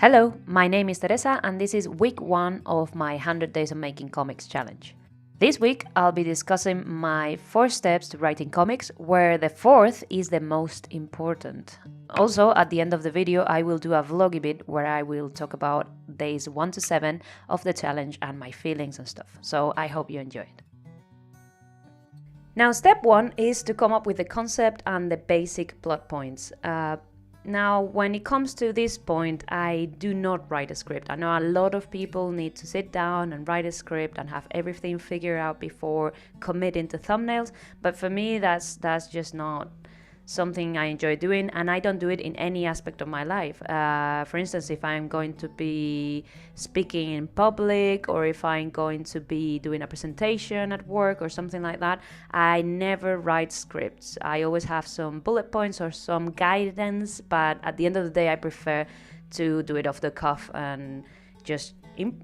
Hello, my name is Teresa and this is week 1 of my 100 Days of Making Comics challenge. This week I'll be discussing my 4 steps to writing comics, where the 4th is the most important. Also, at the end of the video I will do a vloggy bit where I will talk about days 1 to 7 of the challenge and my feelings and stuff, so I hope you enjoy it. Now, step 1 is to come up with the concept and the basic plot points. Now, when it comes to this point, I do not write a script. I know a lot of people need to sit down and write a script and have everything figured out before committing to thumbnails, but for me that's just not something I enjoy doing, and I don't do it in any aspect of my life. For instance, if I'm going to be speaking in public, or if I'm going to be doing a presentation at work or something like that, I never write scripts. I always have some bullet points or some guidance, but at the end of the day I prefer to do it off the cuff and just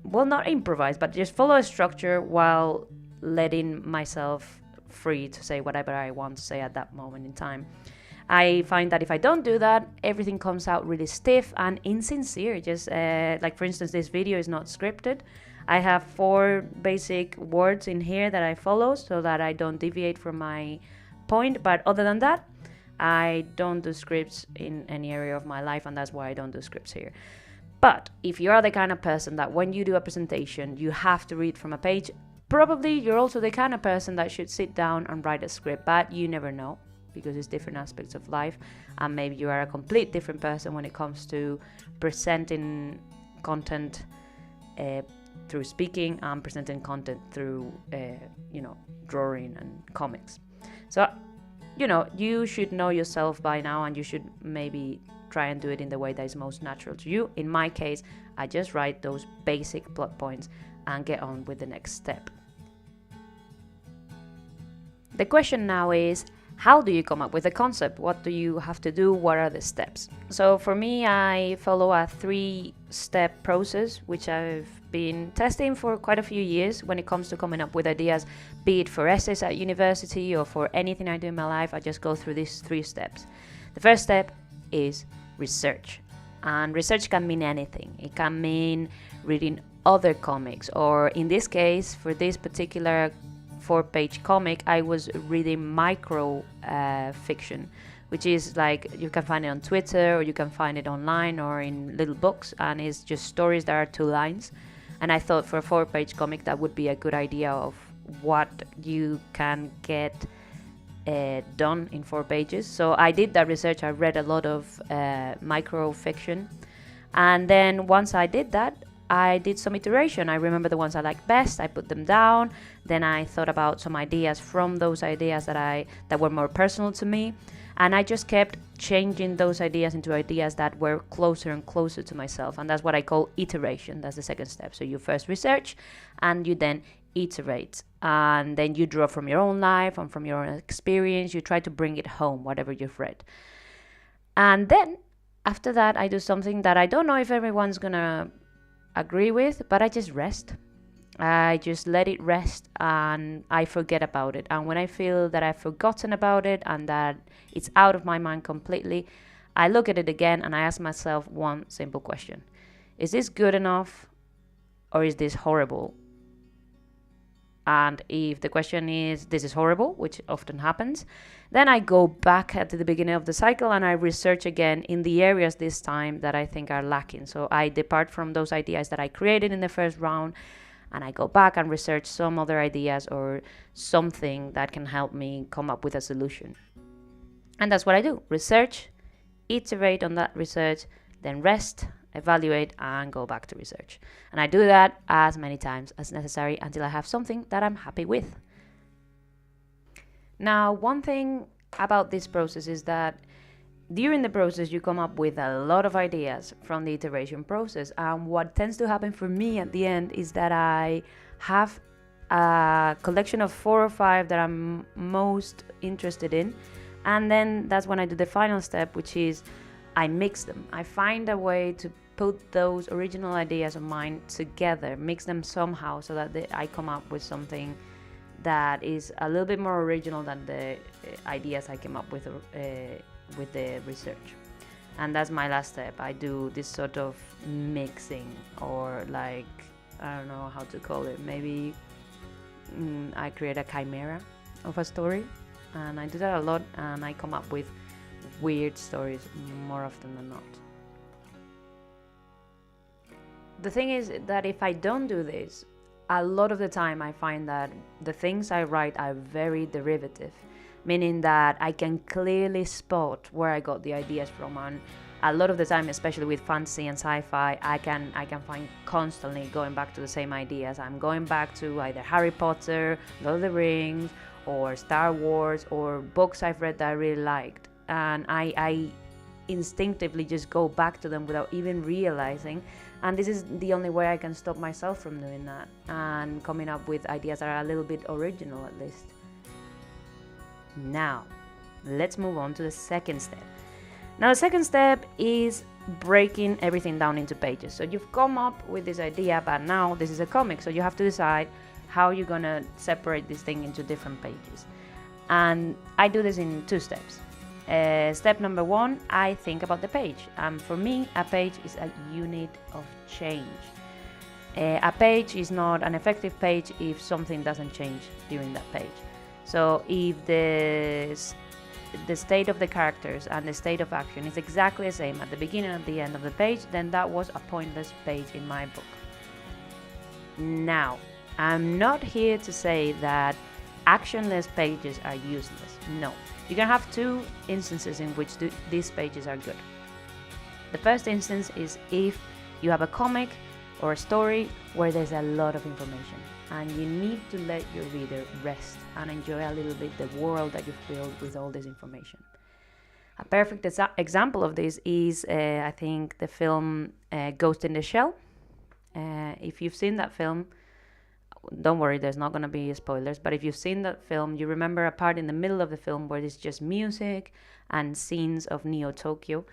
not improvise, but just follow a structure while letting myself free to say whatever I want to say at that moment in time. I find that if I don't do that, everything comes out really stiff and insincere. Just like, for instance, this video is not scripted. I have 4 basic words in here that I follow so that I don't deviate from my point, but other than that, I don't do scripts in any area of my life, and that's why I don't do scripts here. But if you are the kind of person that when you do a presentation you have to read from a page, probably you're also the kind of person that should sit down and write a script, but you never know because it's different aspects of life, and maybe you are a complete different person when it comes to presenting content through speaking and presenting content through drawing and comics. So you should know yourself by now, and you should maybe try and do it in the way that is most natural to you. In my case, I just write those basic plot points and get on with the next step. The question now is, how do you come up with a concept? What do you have to do? What are the steps? So for me, I follow a 3-step process, which I've been testing for quite a few years when it comes to coming up with ideas, be it for essays at university or for anything I do in my life. I just go through these 3 steps. The first step is research. And research can mean anything. It can mean reading other comics, or in this case, for this particular 4-page comic, I was reading micro fiction, which is like, you can find it on Twitter or you can find it online or in little books, and it's just stories that are 2 lines. And I thought for a 4-page comic that would be a good idea of what you can get done in 4 pages. So I did that research. I read a lot of micro fiction, and then once I did that, I did some iteration. I remember the ones I liked best, I put them down, then I thought about some ideas from those ideas that were more personal to me, and I just kept changing those ideas into ideas that were closer and closer to myself, and that's what I call iteration. That's the second step. So you first research and you then iterate, and then you draw from your own life and from your own experience. You try to bring it home, whatever you've read. And then after that, I do something that I don't know if everyone's gonna agree with, but I just rest. I just let it rest and I forget about it. And when I feel that I've forgotten about it and that it's out of my mind completely, I look at it again and I ask myself one simple question: is this good enough, or is this horrible? And if the question is this is horrible, which often happens, then I go back at the beginning of the cycle and I research again in the areas this time that I think are lacking. So I depart from those ideas that I created in the first round, and I go back and research some other ideas or something that can help me come up with a solution. And that's what I do: research, iterate on that research, then rest, evaluate, and go back to research. And I do that as many times as necessary until I have something that I'm happy with. Now, one thing about this process is that during the process you come up with a lot of ideas from the iteration process, and what tends to happen for me at the end is that I have a collection of 4 or 5 that I'm most interested in, and then that's when I do the final step, which is I mix them. I find a way to put those original ideas of mine together, mix them somehow so that I come up with something that is a little bit more original than the ideas I came up with the research. And that's my last step. I do this sort of mixing, or like, I don't know how to call it. Maybe I create a chimera of a story, and I do that a lot, and I come up with weird stories more often than not. The thing is that if I don't do this, a lot of the time I find that the things I write are very derivative, meaning that I can clearly spot where I got the ideas from, and a lot of the time, especially with fantasy and sci-fi, I can find constantly going back to the same ideas. I'm going back to either Harry Potter, Lord of the Rings, or Star Wars, or books I've read that I really liked, and I instinctively just go back to them without even realizing. And this is the only way I can stop myself from doing that and coming up with ideas that are a little bit original, at least. Now, let's move on to the second step. Now, the second step is breaking everything down into pages. So you've come up with this idea, but now this is a comic, so you have to decide how you're gonna separate this thing into different pages. And I do this in 2 steps. Step number 1, I think about the page. For me, a page is a unit of change. A page is not an effective page if something doesn't change during that page. So if the state of the characters and the state of action is exactly the same at the beginning and the end of the page, then that was a pointless page in my book. Now, I'm not here to say that actionless pages are useless. No. You can have 2 instances in which these pages are good. The first instance is if you have a comic or a story where there's a lot of information and you need to let your reader rest and enjoy a little bit the world that you've built with all this information. A perfect example of this is, I think, the film Ghost in the Shell. If you've seen that film, don't worry, there's not going to be spoilers, but if you've seen that film, you remember a part in the middle of the film where it's just music and scenes of Neo Tokyo.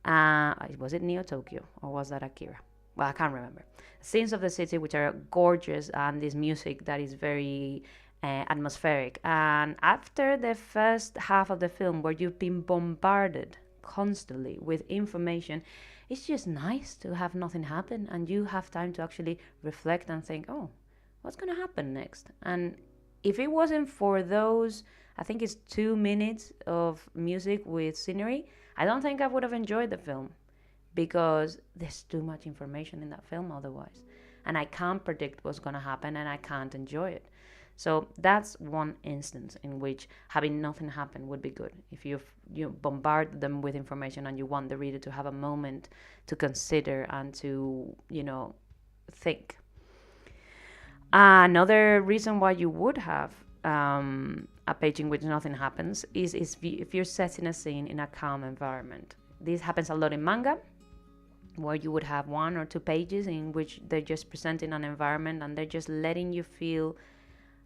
Was it Neo Tokyo or was that Akira? Well, I can't remember. Scenes of the city which are gorgeous, and this music that is very atmospheric. And after the first half of the film, where you've been bombarded constantly with information, it's just nice to have nothing happen and you have time to actually reflect and think, oh, what's going to happen next? And if it wasn't for those, I think it's 2 minutes of music with scenery, I don't think I would have enjoyed the film, because there's too much information in that film otherwise. And I can't predict what's going to happen and I can't enjoy it. So that's one instance in which having nothing happen would be good. If you bombard them with information and you want the reader to have a moment to consider and to, think. Another reason why you would have a page in which nothing happens is if you're setting a scene in a calm environment. This happens a lot in manga, where you would have 1 or 2 pages in which they're just presenting an environment and they're just letting you feel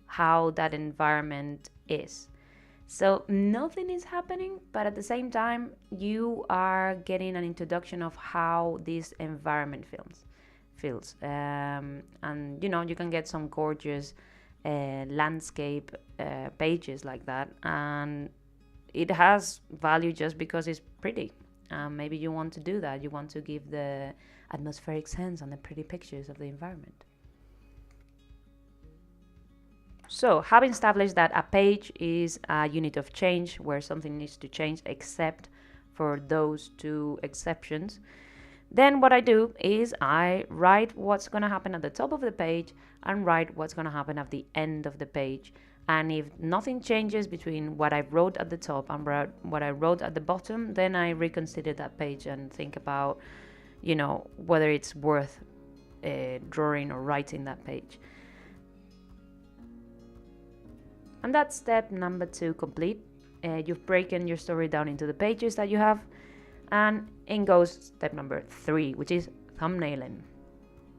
how that environment is. So nothing is happening, but at the same time, you are getting an introduction of how this environment feels. And you can get some gorgeous landscape pages like that, and it has value just because it's pretty. Maybe you want to do that. You want to give the atmospheric sense and the pretty pictures of the environment. So, having established that a page is a unit of change where something needs to change, except for those 2 exceptions, then what I do is I write what's going to happen at the top of the page and write what's going to happen at the end of the page. And if nothing changes between what I wrote at the top and what I wrote at the bottom, then I reconsider that page and think about, whether it's worth drawing or writing that page. And that's step number 2 complete. You've broken your story down into the pages that you have. And in goes step number 3, which is thumbnailing.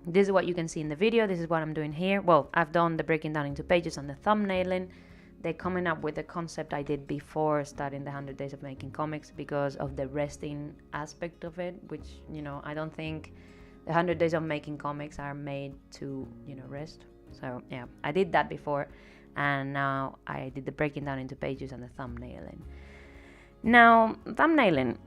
This is what you can see in the video. This is what I'm doing here. Well, I've done the breaking down into pages and the thumbnailing. They're coming up with the concept I did before starting the 100 Days of Making Comics, because of the resting aspect of it, which, I don't think the 100 Days of Making Comics are made to, rest. So, yeah, I did that before. And now I did the breaking down into pages and the thumbnailing. Now, thumbnailing.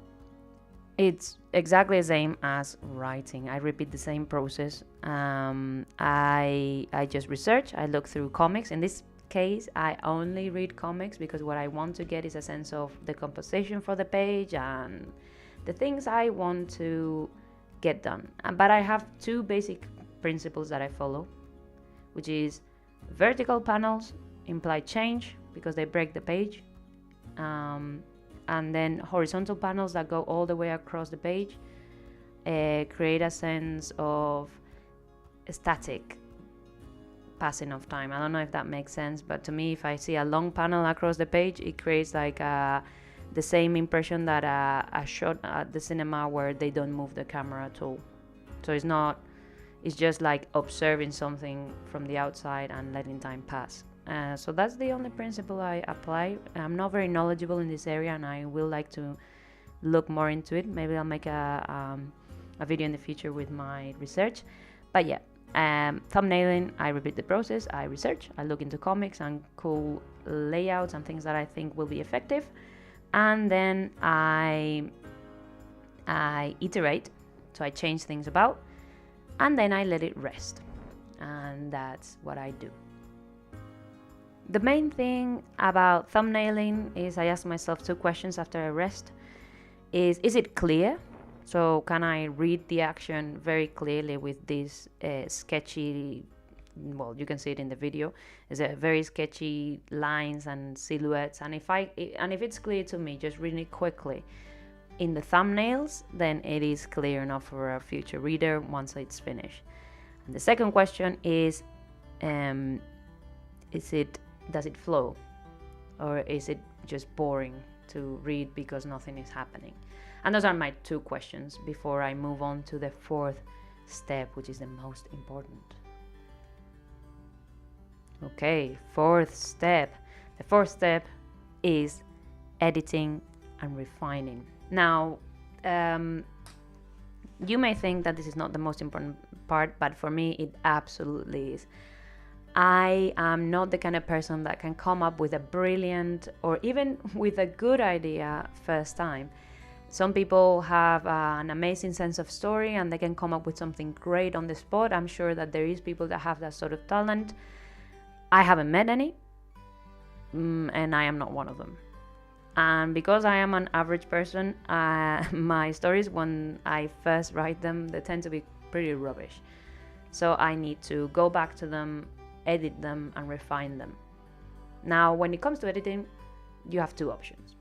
It's exactly the same as writing. I repeat the same process. I just research. I look through comics. In this case, I only read comics because what I want to get is a sense of the composition for the page and the things I want to get done. But I have two basic principles that I follow, which is vertical panels imply change because they break the page. And then horizontal panels that go all the way across the page create a sense of static passing of time. I don't know if that makes sense, but to me, if I see a long panel across the page, it creates like the same impression that a shot at the cinema where they don't move the camera at all. So it's just like observing something from the outside and letting time pass. So that's the only principle I apply. I'm not very knowledgeable in this area, and I will like to look more into it. Maybe I'll make a video in the future with my research. But yeah, thumbnailing, I repeat the process. I research, I look into comics and cool layouts and things that I think will be effective, and then I iterate. So I change things about, and then I let it rest, and that's what I do. The main thing about thumbnailing is I ask myself two questions after I rest. Is it clear? So can I read the action very clearly with this sketchy, well, you can see it in the video, it's a very sketchy lines and silhouettes, and if it's clear to me, just reading it quickly in the thumbnails, then it is clear enough for a future reader once it's finished. And the second question is does it flow, or is it just boring to read because nothing is happening? And those are my two questions before I move on to the fourth step, which is the most important. Okay, fourth step. The fourth step is editing and refining. Now, you may think that this is not the most important part, but for me it absolutely is. I am not the kind of person that can come up with a brilliant or even with a good idea first time. Some people have an amazing sense of story and they can come up with something great on the spot. I'm sure that there is people that have that sort of talent. I haven't met any, and I am not one of them. And because I am an average person, my stories, when I first write them, they tend to be pretty rubbish. So I need to go back to them, edit them, and refine them. Now, when it comes to editing, you have two options.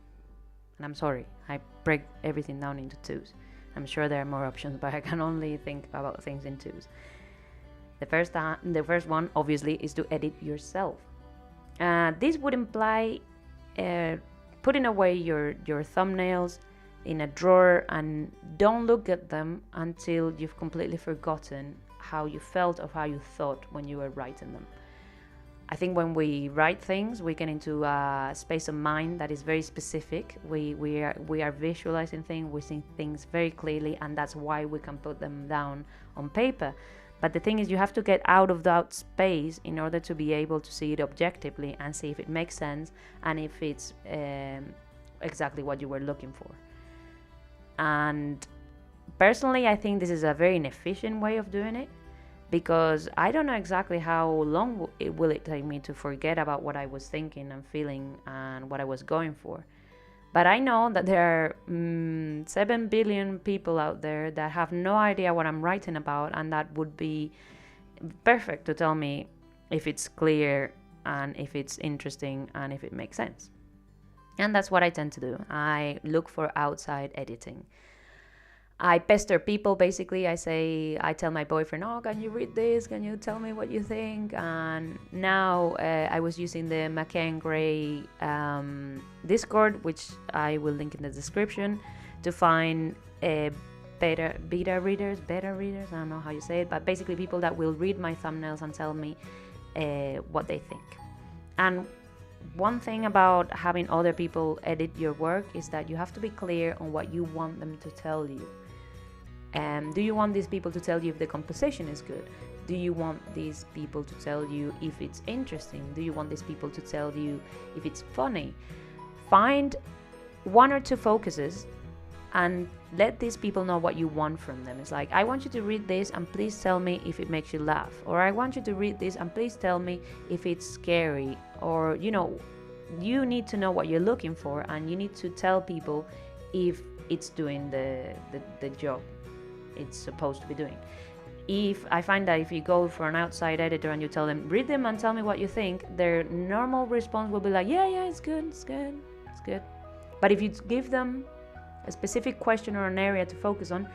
And I'm sorry, I break everything down into twos. I'm sure there are more options, but I can only think about things in twos. The first one, obviously, is to edit yourself. This would imply putting away your thumbnails in a drawer and don't look at them until you've completely forgotten how you felt or how you thought when you were writing them. I think when we write things, we get into a space of mind that is very specific. We are visualizing things, we see things very clearly, and that's why we can put them down on paper. But the thing is, you have to get out of that space in order to be able to see it objectively and see if it makes sense and if it's exactly what you were looking for. And personally, I think this is a very inefficient way of doing it, because I don't know exactly how long will it take me to forget about what I was thinking and feeling and what I was going for. But I know that there are 7 billion people out there that have no idea what I'm writing about, and that would be perfect to tell me if it's clear and if it's interesting and if it makes sense. And that's what I tend to do. I look for outside editing. I pester people, basically. I tell my boyfriend, oh, can you read this? Can you tell me what you think? And now I was using the McKay and Gray Discord, which I will link in the description, to find beta readers, I don't know how you say it, but basically people that will read my thumbnails and tell me what they think. And one thing about having other people edit your work is that you have to be clear on what you want them to tell you. Do you want these people to tell you if the composition is good? Do you want these people to tell you if it's interesting? Do you want these people to tell you if it's funny? Find one or two focuses and let these people know what you want from them. It's like, I want you to read this and please tell me if it makes you laugh, or I want you to read this and please tell me if it's scary, or you need to know what you're looking for, and you need to tell people if it's doing the job it's supposed to be doing. If I find that if you go for an outside editor and you tell them, read them and tell me what you think, their normal response will be like, yeah, it's good. But if you give them a specific question or an area to focus on,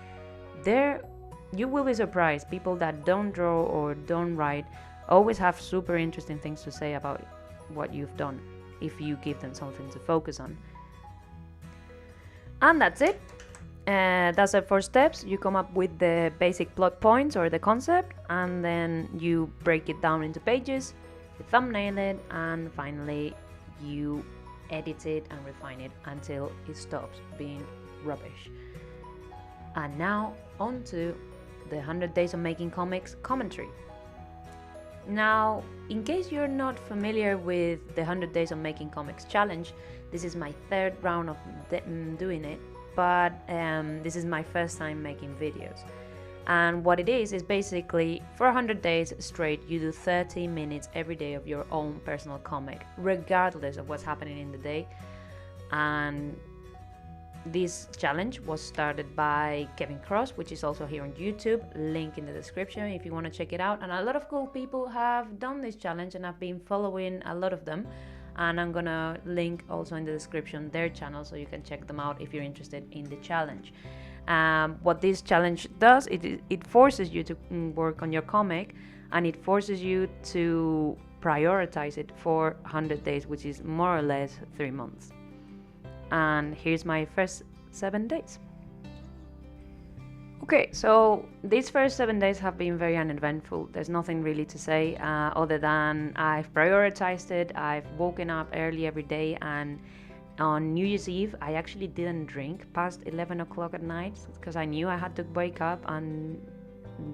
you will be surprised. People that don't draw or don't write always have super interesting things to say about what you've done if you give them something to focus on. And that's it. That's the 4 steps. You come up with the basic plot points or the concept, and then you break it down into pages, you thumbnail it, and finally you edit it and refine it until it stops being rubbish. And now on to the 100 Days of Making Comics commentary. Now, in case you're not familiar with the 100 Days of Making Comics challenge, this is my 3rd round of doing it, but this is my first time making videos. And what it is basically for 100 days straight, you do 30 minutes every day of your own personal comic, regardless of what's happening in the day. And this challenge was started by Kevin Cross, which is also here on YouTube, link in the description if you want to check it out. And a lot of cool people have done this challenge, and I've been following a lot of them, and I'm gonna link also in the description their channel so you can check them out if you're interested in the challenge. What this challenge does, it forces you to work on your comic, and it forces you to prioritize it for 100 days, which is more or less 3 months. And here's my first 7 days. Okay, so these first 7 days have been very uneventful. There's nothing really to say other than I've prioritized it. I've woken up early every day, and on New Year's Eve I actually didn't drink past 11 o'clock at night because I knew I had to wake up and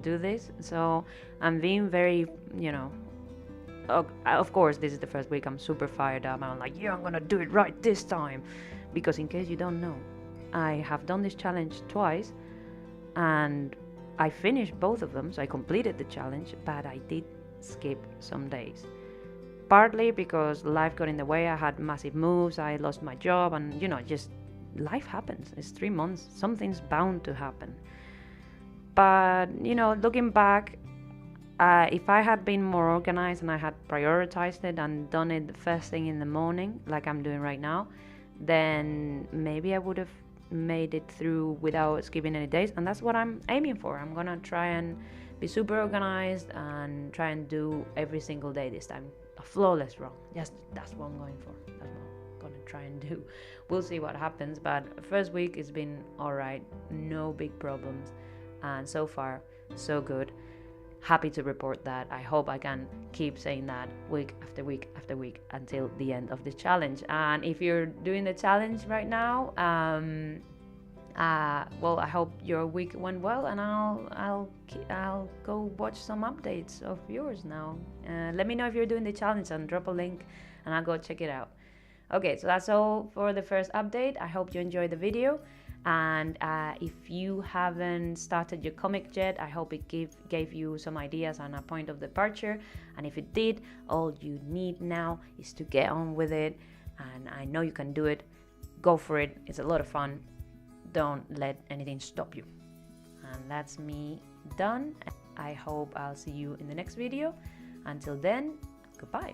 do this. So I'm being very, of course this is the first week I'm super fired up. I'm like, yeah, I'm gonna do it right this time, because in case you don't know, I have done this challenge twice and I finished both of them, so I completed the challenge, but I did skip some days. Partly because life got in the way. I had massive moves, I lost my job, and just life happens. It's 3 months, something's bound to happen. But looking back, if I had been more organized and I had prioritized it and done it the first thing in the morning like I'm doing right now, then maybe I would have made it through without skipping any days. And that's what I'm aiming for. I'm gonna try and be super organized and try and do every single day this time a flawless run. Yes, that's what I'm going for. That's what I'm gonna try and do. We'll see what happens, but first week has been alright, no big problems, and so far so good. Happy to report that. I hope I can keep saying that week after week after week until the end of the challenge. And if you're doing the challenge right now, well, I hope your week went well, and I'll go watch some updates of yours now. Let me know if you're doing the challenge and drop a link and I'll go check it out. Okay, so that's all for the first update. I hope you enjoyed the video. And if you haven't started your comic yet, I hope it gave you some ideas and a point of departure. And if it did, all you need now is to get on with it. And I know you can do it. Go for it. It's a lot of fun. Don't let anything stop you. And that's me done. I hope I'll see you in the next video. Until then, goodbye.